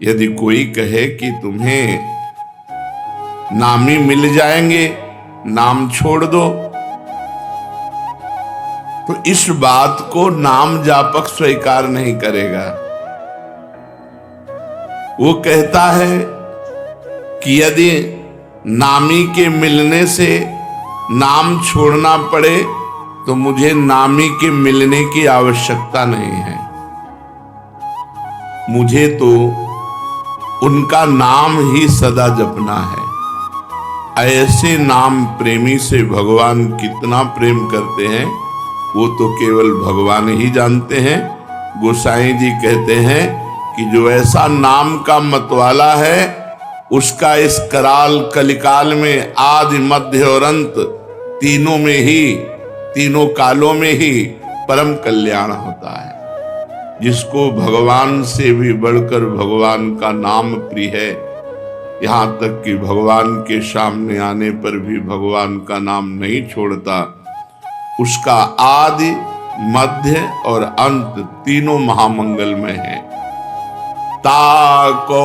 यदि कोई कहे कि तुम्हें नामी मिल जाएंगे, नाम छोड़ दो, तो इस बात को नाम जापक स्वीकार नहीं करेगा। वो कहता है कि यदि नामी के मिलने से नाम छोड़ना पड़े तो मुझे नामी के मिलने की आवश्यकता नहीं है, मुझे तो उनका नाम ही सदा जपना है। ऐसे नाम प्रेमी से भगवान कितना प्रेम करते हैं वो तो केवल भगवान ही जानते हैं। गोसाई जी कहते हैं कि जो ऐसा नाम का मतवाला है उसका इस कराल कलिकाल में आदि मध्य और अंत तीनों में ही, तीनों कालों में ही परम कल्याण होता है। जिसको भगवान से भी बढ़कर भगवान का नाम प्रिय है, यहाँ तक कि भगवान के सामने आने पर भी भगवान का नाम नहीं छोड़ता, उसका आदि मध्य और अंत तीनों महामंगलमय है। ताको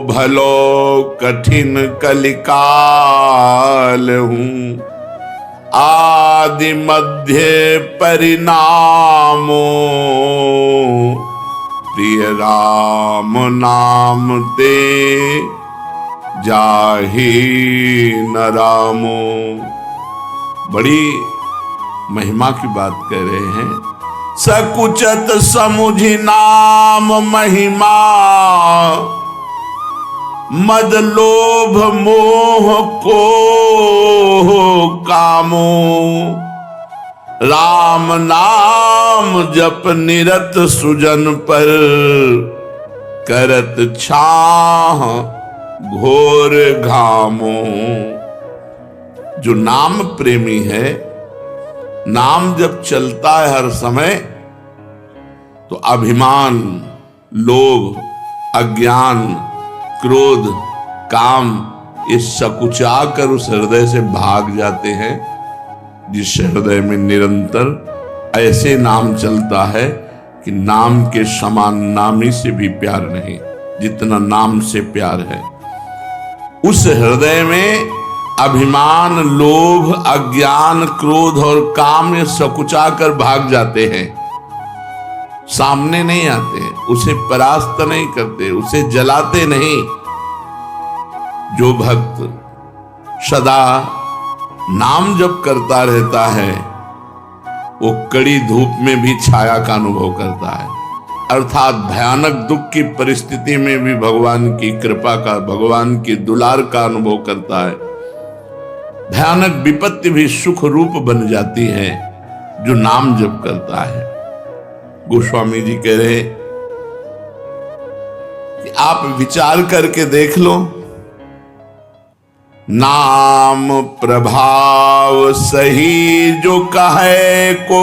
भलो कठिन कलिकाल हूँ, आदि मध्य परिणामो, प्रिय राम नाम ते जाहि न रामो। बड़ी महिमा की बात कह रहे हैं। सकुचत समुझि नाम महिमा, मद लोभ मोह को कामो, राम नाम जप निरत सुजन पर, करत छाह घोर घामो। जो नाम प्रेमी है, नाम जब चलता है हर समय, तो अभिमान, लोभ, अज्ञान, क्रोध, काम ये सकुचा कर उस हृदय से भाग जाते हैं। जिस हृदय में निरंतर ऐसे नाम चलता है कि नाम के समान नामी से भी प्यार नहीं, जितना नाम से प्यार है, उस हृदय में अभिमान, लोभ, अज्ञान, क्रोध और काम ये सकुचा कर भाग जाते हैं, सामने नहीं आते, उसे परास्त नहीं करते, उसे जलाते नहीं। जो भक्त सदा नाम जप करता रहता है वो कड़ी धूप में भी छाया का अनुभव करता है, अर्थात भयानक दुख की परिस्थिति में भी भगवान की कृपा का, भगवान की दुलार का अनुभव करता है। भयानक विपत्ति भी सुख रूप बन जाती है जो नाम जप करता है। गोस्वामी जी कह रहे कि आप विचार करके देख लो, नाम प्रभाव सही जो कहे को,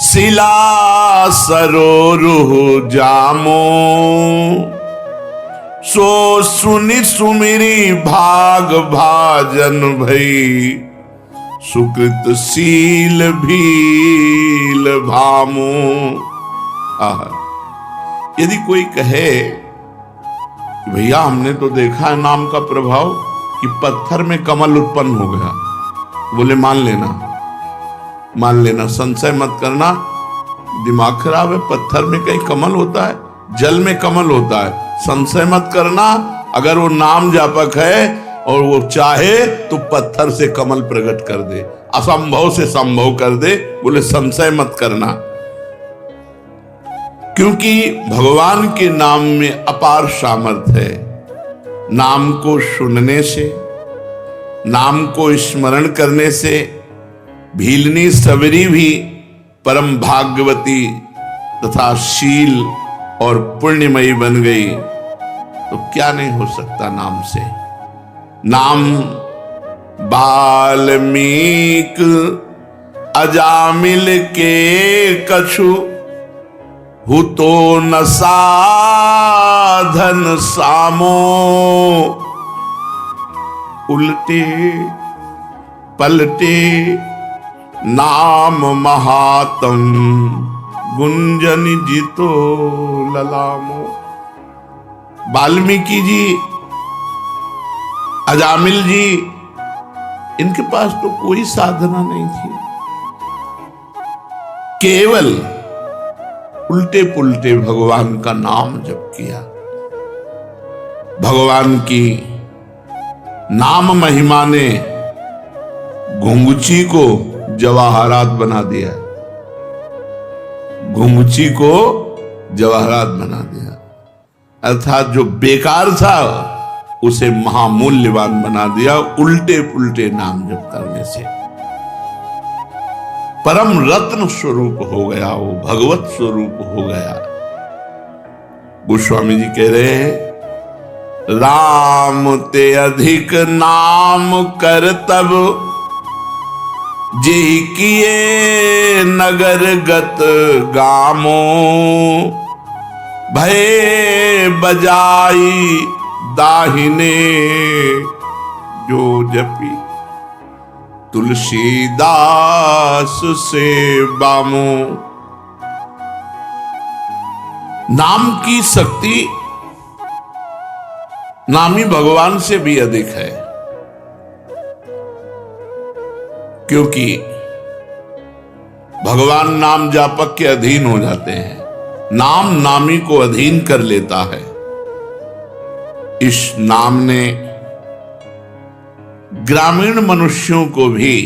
शिला सरोरुह जामो, सो सुनि सुमिरी भाग भाजन भई, सुकृत शील भील भामो। यदि कोई कहे कि भैया हमने तो देखा है नाम का प्रभाव कि पत्थर में कमल उत्पन्न हो गया, बोले मान लेना, संशय मत करना, दिमाग खराब है, पत्थर में कहीं कमल होता है, जल में कमल होता है, संशय मत करना। अगर वो नाम जापक है और वो चाहे तो पत्थर से कमल प्रकट कर दे, असंभव से संभव कर दे, बोले संशय मत करना। क्योंकि भगवान के नाम में अपार सामर्थ्य है। नाम को सुनने से, नाम को स्मरण करने से भीलनी सबरी भी परम भाग्यवती तथा शील और पुण्यमयी बन गई। तो क्या नहीं हो सकता नाम से। नाम वाल्मीक अजामिल के कछु, हु तो न साधन सामो। उल्टे पलटे नाम महात्म, गुंजन जितो ललामो। वाल्मीकि जी, अजामिल जी, इनके पास तो कोई साधना नहीं थी, केवल उल्टे पुल्टे भगवान का नाम जप किया। भगवान की नाम महिमा ने घुंघची को जवाहरात बना दिया, घुंघची को जवाहरात बना दिया, अर्थात जो बेकार था उसे महामूल्यवान बना दिया उल्टे पुल्टे नाम जप करने से। परम रत्न स्वरूप हो गया, वो भगवत स्वरूप हो गया। गोस्वामी जी कह रहे हैं, राम ते अधिक नाम कर तब, जेहि किए नगर गत गामो, भय बजाई दाहिने जो जपी, तुलसीदास से बामो। नाम की शक्ति नामी भगवान से भी अधिक है, क्योंकि भगवान नाम जापक के अधीन हो जाते हैं, नाम नामी को अधीन कर लेता है। इस नाम ने ग्रामीण मनुष्यों को भी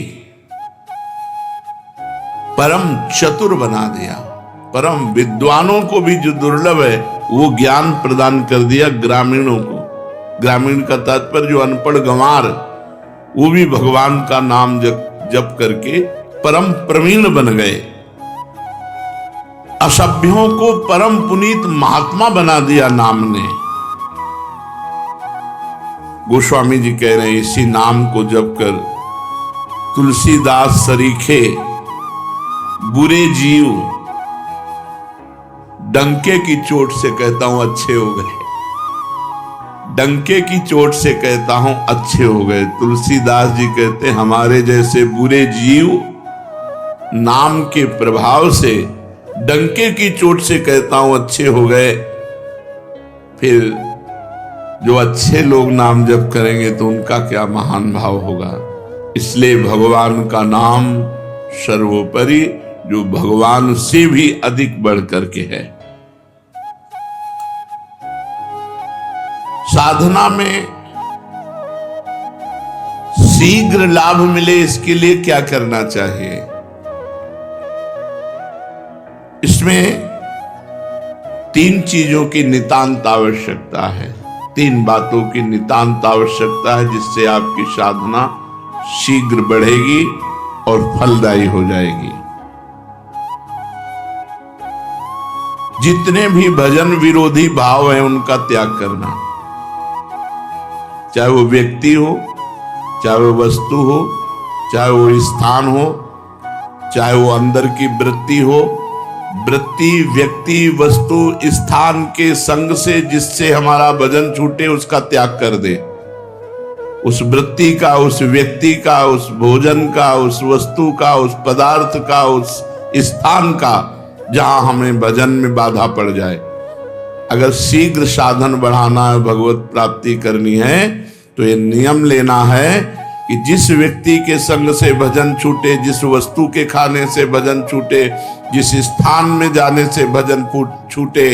परम चतुर बना दिया, परम विद्वानों को भी जो दुर्लभ है वो ज्ञान प्रदान कर दिया ग्रामीणों को। ग्रामीण का तात्पर्य जो अनपढ़ गंवार, वो भी भगवान का नाम जप करके परम प्रवीण बन गए। असभ्यों को परम पुनीत महात्मा बना दिया नाम ने। गोस्वामी जी कह रहे हैं, इसी नाम को जप कर तुलसीदास सरीखे बुरे जीव डंके की चोट से कहता हूं अच्छे हो गए, डंके की चोट से कहता हूं अच्छे हो गए। तुलसीदास जी कहते हैं, हमारे जैसे बुरे जीव नाम के प्रभाव से डंके की चोट से कहता हूं अच्छे हो गए। फिर जो अच्छे लोग नाम जप करेंगे तो उनका क्या महान भाव होगा। इसलिए भगवान का नाम सर्वोपरि, जो भगवान से भी अधिक बढ़ करके है। साधना में शीघ्र लाभ मिले, इसके लिए क्या करना चाहिए? इसमें 3 चीजों की नितांत आवश्यकता है, 3 बातों की नितांत आवश्यकता है, जिससे आपकी साधना शीघ्र बढ़ेगी और फलदायी हो जाएगी। जितने भी भजन विरोधी भाव हैं उनका त्याग करना, चाहे वो व्यक्ति हो, चाहे वो वस्तु हो, चाहे वो स्थान हो, चाहे वो अंदर की वृत्ति हो। वृत्ति, व्यक्ति, वस्तु, स्थान के संग से जिससे हमारा भजन छूटे उसका त्याग कर दे। उस वृत्ति का, उस व्यक्ति का, उस भोजन का, उस वस्तु का, उस पदार्थ का, उस स्थान का, जहां हमें भजन में बाधा पड़ जाए। अगर शीघ्र साधन बढ़ाना है, भगवत प्राप्ति करनी है, तो ये नियम लेना है कि जिस व्यक्ति के संग से भजन छूटे, जिस वस्तु के खाने से भजन छूटे, जिस स्थान में जाने से भजन छूटे,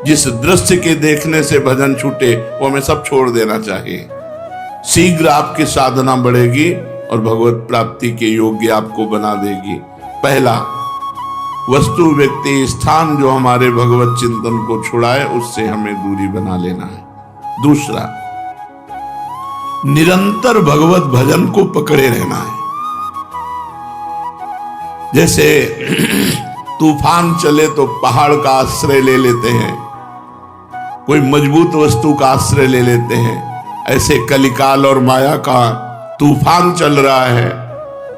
जिस दृश्य के देखने से भजन छूटे, वो हमें सब छोड़ देना चाहिए। शीघ्र आपकी साधना बढ़ेगी और भगवत प्राप्ति के योग्य आपको बना देगी। पहला, वस्तु, व्यक्ति, स्थान जो हमारे भगवत चिंतन को छुड़ाए उससे हमें दूरी बना लेना है। दूसरा, निरंतर भगवत भजन को पकड़े रहना है। जैसे तूफान चले तो पहाड़ का आश्रय ले लेते हैं, कोई मजबूत वस्तु का आश्रय ले लेते हैं, ऐसे कलिकाल और माया का तूफान चल रहा है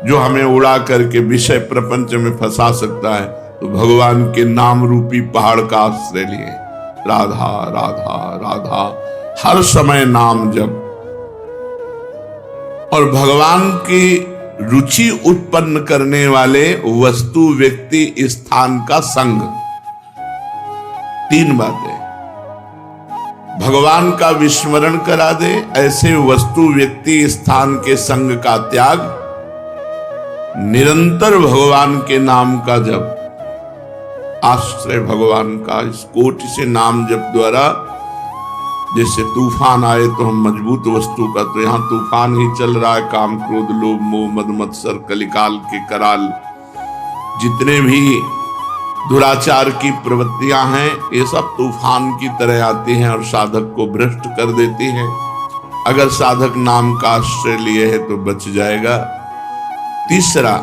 जो हमें उड़ा करके विषय प्रपंच में फंसा सकता है। तो भगवान के नाम रूपी पहाड़ का आश्रय लिए, राधा राधा राधा, हर समय नाम जप, और भगवान की रुचि उत्पन्न करने वाले वस्तु, व्यक्ति, स्थान का संग। 3 बातें। भगवान का विस्मरण करा दे, ऐसे वस्तु व्यक्ति स्थान के संग का त्याग, निरंतर भगवान के नाम का जप, आश्रय भगवान का इस कोटि से नाम जप द्वारा जैसे तूफान आए तो हम मजबूत वस्तु का, तो यहां तूफान ही चल रहा है। काम क्रोध लोभ मोह मद मत्सर कलिकाल के कराल, जितने भी दुराचार की प्रवृत्तियां हैं, ये सब तूफान की तरह आती हैं और साधक को भ्रष्ट कर देती हैं। अगर साधक नाम का आश्रय लिए है तो बच जाएगा। तीसरा,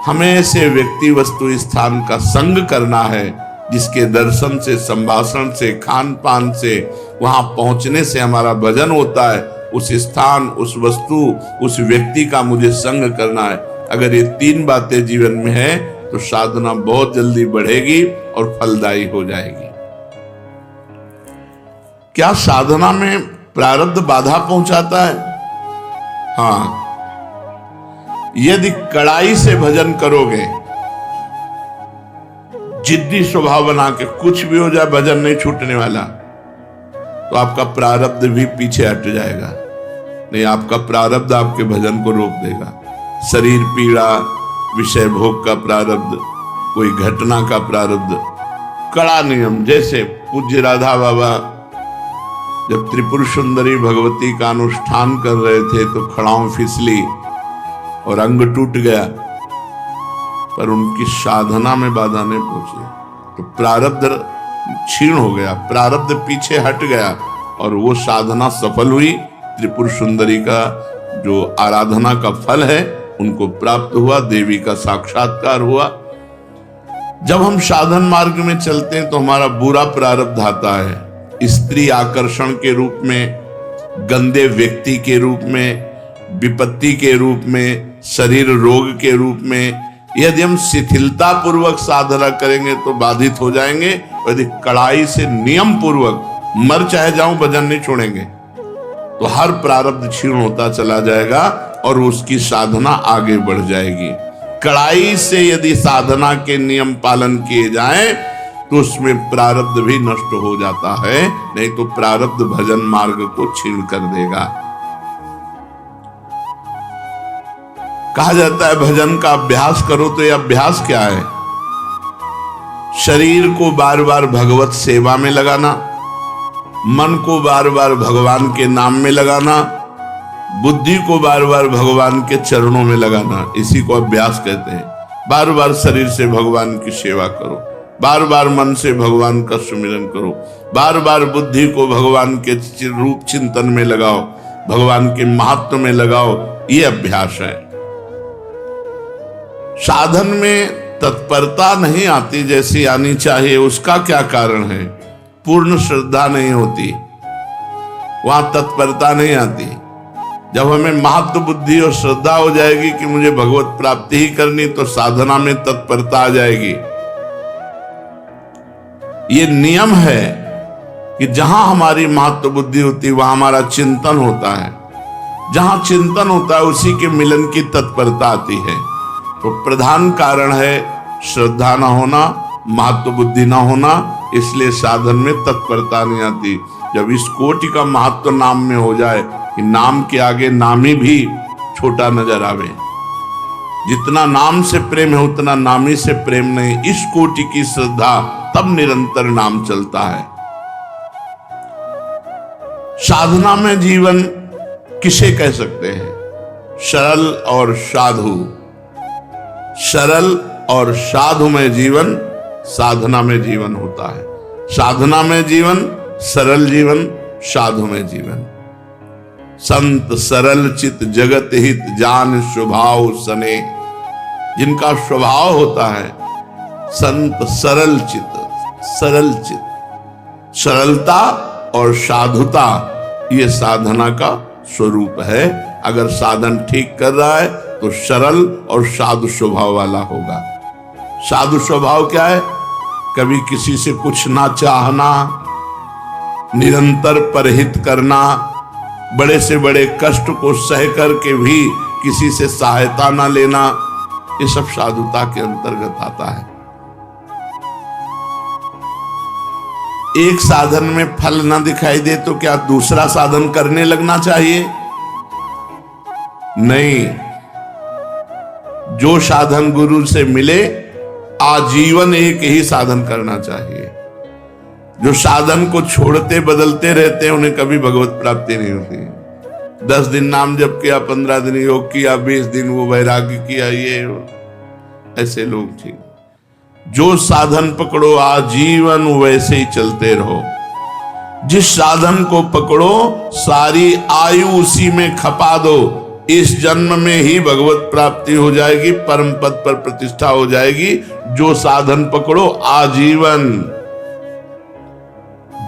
हमें ऐसे व्यक्ति वस्तु स्थान का संग करना है जिसके दर्शन से, संभाषण से, खान पान से, वहां पहुंचने से हमारा भजन होता है। उस स्थान, उस वस्तु, उस व्यक्ति का मुझे संग करना है। अगर ये तीन बातें जीवन में है तो साधना बहुत जल्दी बढ़ेगी और फलदायी हो जाएगी। क्या साधना में प्रारब्ध बाधा पहुंचाता है? हाँ, यदि कड़ाई से भजन करोगे, जिद्दी स्वभाव बना के, कुछ भी हो जाए भजन नहीं छूटने वाला, तो आपका प्रारब्ध भी पीछे हट जाएगा। नहीं, आपका प्रारब्ध आपके भजन को रोक देगा। शरीर पीड़ा, विषय भोग का प्रारब्ध, कोई घटना का प्रारब्ध, कड़ा नियम। जैसे पूज्य राधा बाबा जब त्रिपुर सुंदरी भगवती का अनुष्ठान कर रहे थे तो खड़ाऊं फिसली और अंग टूट गया, पर उनकी साधना में बाधा नहीं पहुंची, तो प्रारब्ध क्षीण हो गया, प्रारब्ध पीछे हट गया और वो साधना सफल हुई। त्रिपुर सुंदरी का जो आराधना का फल है उनको प्राप्त हुआ, देवी का साक्षात्कार हुआ। जब हम साधन मार्ग में चलते हैं तो हमारा बुरा प्रारब्ध आता है, स्त्री आकर्षण के रूप में, गंदे व्यक्ति के रूप में, विपत्ति के रूप में, शरीर रोग के रूप में। यदि हम शिथिलता पूर्वक साधना करेंगे तो बाधित हो जाएंगे। यदि कड़ाई से नियम पूर्वक, मर चाहे जाऊं भजन नहीं छोड़ेंगे, तो हर प्रारब्ध क्षीण होता चला जाएगा और उसकी साधना आगे बढ़ जाएगी। कड़ाई से यदि साधना के नियम पालन किए जाएं तो उसमें प्रारब्ध भी नष्ट हो जाता है, नहीं तो प्रारब्ध भजन मार्ग को छीन कर देगा। कहा जाता है भजन का अभ्यास करो, तो यह अभ्यास क्या है? शरीर को बार बार भगवत सेवा में लगाना, मन को बार बार भगवान के नाम में लगाना, बुद्धि को बार बार भगवान के चरणों में लगाना, इसी को अभ्यास कहते हैं। बार बार शरीर से भगवान की सेवा करो, बार बार मन से भगवान का सुमिरन करो, बार बार बुद्धि को भगवान के रूप चिंतन में लगाओ, भगवान के महत्व में लगाओ, ये अभ्यास है। साधन में तत्परता नहीं आती जैसी आनी चाहिए, उसका क्या कारण है? पूर्ण श्रद्धा नहीं होती, वहां तत्परता नहीं आती। जब हमें महत्व बुद्धि और श्रद्धा हो जाएगी कि मुझे भगवत प्राप्ति ही करनी, तो साधना में तत्परता आ जाएगी। ये नियम है कि जहां हमारी महत्व बुद्धि होती है वहां हमारा चिंतन होता है, जहां चिंतन होता है उसी के मिलन की तत्परता आती है। तो प्रधान कारण है श्रद्धा ना होना, महत्व बुद्धि ना होना, इसलिए साधन में तत्परता नहीं आती। जब इस कोटि का महत्व नाम में हो जाए कि नाम के आगे नामी भी छोटा नजर आवे, जितना नाम से प्रेम है उतना नामी से प्रेम नहीं, इस कोटि की श्रद्धा, तब निरंतर नाम चलता है। साधना में जीवन किसे कह सकते हैं? सरल और साधु। सरल और साधु में जीवन साधना में जीवन होता है। साधना में जीवन, सरल जीवन, साधु में जीवन। संत सरल चित जगत हित जान स्वभाव सने, जिनका स्वभाव होता है संत सरल चित, सरल चित, सरलता और साधुता, ये साधना का स्वरूप है। अगर साधन ठीक कर रहा है तो सरल और साधु स्वभाव वाला होगा। साधु स्वभाव क्या है? कभी किसी से कुछ ना चाहना, निरंतर परहित करना, बड़े से बड़े कष्ट को सह करके भी किसी से सहायता ना लेना, ये सब साधुता के अंतर्गत आता है। एक साधन में फल ना दिखाई दे तो क्या दूसरा साधन करने लगना चाहिए? नहीं, जो साधन गुरु से मिले आजीवन एक ही साधन करना चाहिए। जो साधन को छोड़ते बदलते रहते हैं उन्हें कभी भगवत प्राप्ति नहीं होती। 10 दिन नाम जप किया, 15 दिन योग किया, 20 दिन वो वैराग्य किया, ये ऐसे लोग ठीक। जो साधन पकड़ो आजीवन वैसे ही चलते रहो। जिस साधन को पकड़ो सारी आयु उसी में खपा दो, इस जन्म में ही भगवत प्राप्ति हो जाएगी, परम पद पर प्रतिष्ठा हो जाएगी। जो साधन पकड़ो आजीवन,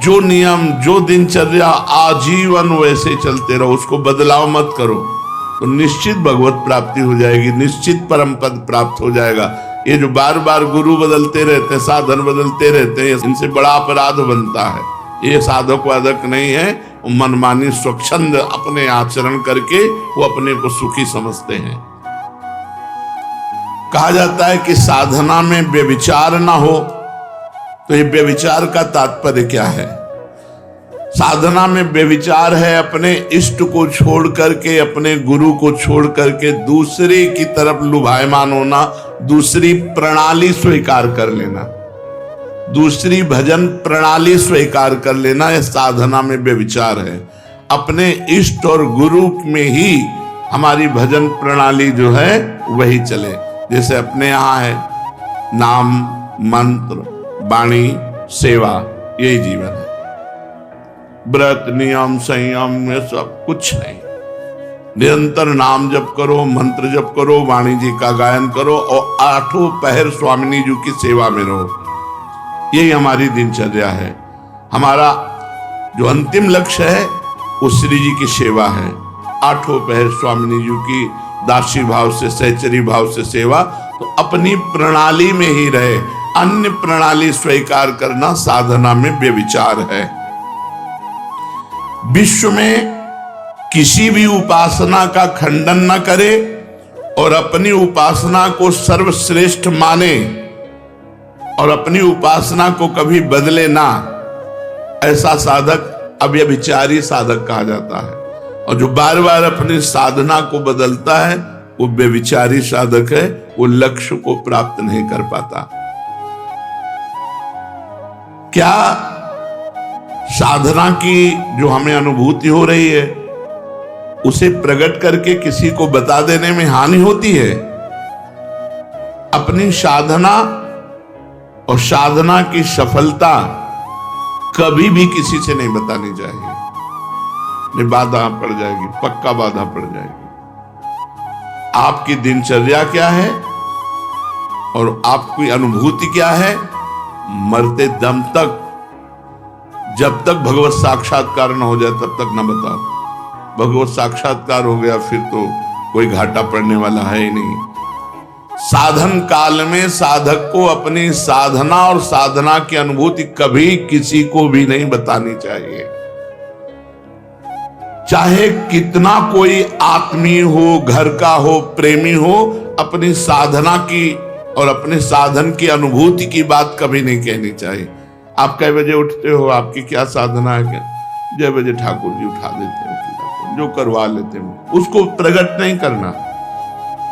जो नियम जो दिनचर्या आजीवन वैसे चलते रहो, उसको बदलाव मत करो, तो निश्चित भगवत प्राप्ति हो जाएगी, निश्चित परम पद प्राप्त हो जाएगा। ये जो बार बार गुरु बदलते रहते हैं, साधन बदलते रहते हैं, इनसे बड़ा अपराध बनता है। ये साधक वादक नहीं है, मनमानी स्वच्छंद अपने आचरण करके वो अपने को सुखी समझते हैं। कहा जाता है कि साधना में व्यभिचार ना हो, तो ये व्यभिचार का तात्पर्य क्या है? साधना में व्यभिचार है अपने इष्ट को छोड़ करके, अपने गुरु को छोड़ करके दूसरे की तरफ लुभायमान होना, दूसरी प्रणाली स्वीकार कर लेना, दूसरी भजन प्रणाली स्वीकार कर लेना, यह साधना में व्यभिचार है। अपने इष्ट और गुरु में ही हमारी भजन प्रणाली जो है वही चले। जैसे अपने यहाँ है नाम मंत्र वाणी सेवा, यही जीवन है। व्रत नियम संयम में सब कुछ नहीं। निरंतर नाम जप करो, मंत्र जप करो, वाणी जी का गायन करो और 8 पहर स्वामिनी जी की सेवा में रहो। यही हमारी दिनचर्या है। हमारा जो अंतिम लक्ष्य है वो श्री जी की सेवा है। 8 पहर स्वामिनी जी की दासी भाव से, सहचरी भाव से सेवा, तो अपनी प्रणाली में ही रहे। अन्य प्रणाली स्वीकार करना साधना में व्यभिचार है। विश्व में किसी भी उपासना का खंडन न करे और अपनी उपासना को सर्वश्रेष्ठ माने और अपनी उपासना को कभी बदले ना, ऐसा साधक अव्यभिचारी साधक कहा जाता है। और जो बार बार अपनी साधना को बदलता है वो व्यभिचारी साधक है, वो लक्ष्य को प्राप्त नहीं कर पाता। क्या साधना की जो हमें अनुभूति हो रही है उसे प्रकट करके किसी को बता देने में हानि होती है? अपनी साधना और साधना की सफलता कभी भी किसी से नहीं बतानी चाहिए, नहीं बाधा पड़ जाएगी, पक्का बाधा पड़ जाएगी। आपकी दिनचर्या क्या है और आपकी अनुभूति क्या है, मरते दम तक, जब तक भगवत साक्षात्कार न हो जाए तब तक न बताओ। भगवत साक्षात्कार हो गया फिर तो कोई घाटा पड़ने वाला है ही नहीं। साधन काल में साधक को अपनी साधना और साधना की अनुभूति कभी किसी को भी नहीं बतानी चाहिए। चाहे कितना कोई आत्मीय हो, घर का हो, प्रेमी हो, अपनी साधना की और अपने साधन की अनुभूति की बात कभी नहीं कहनी चाहिए। आप कै बजे उठते हो, आपकी क्या साधना है, क्या 6 बजे ठाकुर जी उठा देते हैं, जो करवा लेते हैं, उसको प्रकट नहीं करना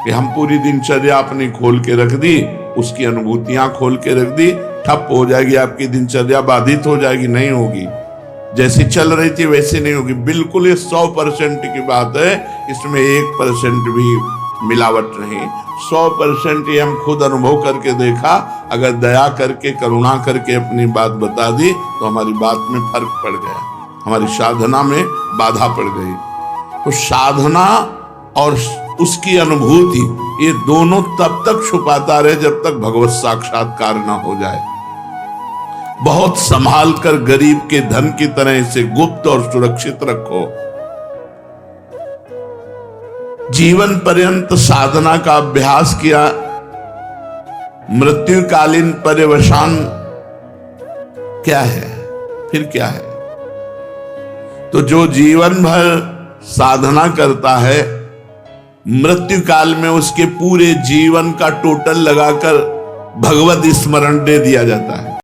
कि हम पूरी दिनचर्या अपनी खोल के रख दी, उसकी अनुभूतियां खोल के रख दी, ठप हो जाएगी आपकी दिनचर्या, बाधित हो जाएगी, नहीं होगी। जैसी चल रही थी वैसे नहीं होगी। बिल्कुल ये 100% की बात है, इसमें 1% भी मिलावट नहीं। 100% ये हम खुद अनुभव करके देखा। अगर दया करके, करुणा करके अपनी बात बता दी तो हमारी बात में फर्क पड़ गया, हमारी साधना में बाधा पड़ गई। तो साधना और उसकी अनुभूति ये दोनों तब तक छुपाता रहे जब तक भगवत साक्षात्कार ना हो जाए। बहुत संभाल कर गरीब के धन की तरह इसे गुप्त और सुरक्षित रखो। जीवन पर्यंत साधना का अभ्यास किया, मृत्युकालीन पर्यवसान क्या है, फिर क्या है? तो जो जीवन भर साधना करता है, मृत्यु काल में उसके पूरे जीवन का टोटल लगाकर भगवत स्मरण दे दिया जाता है।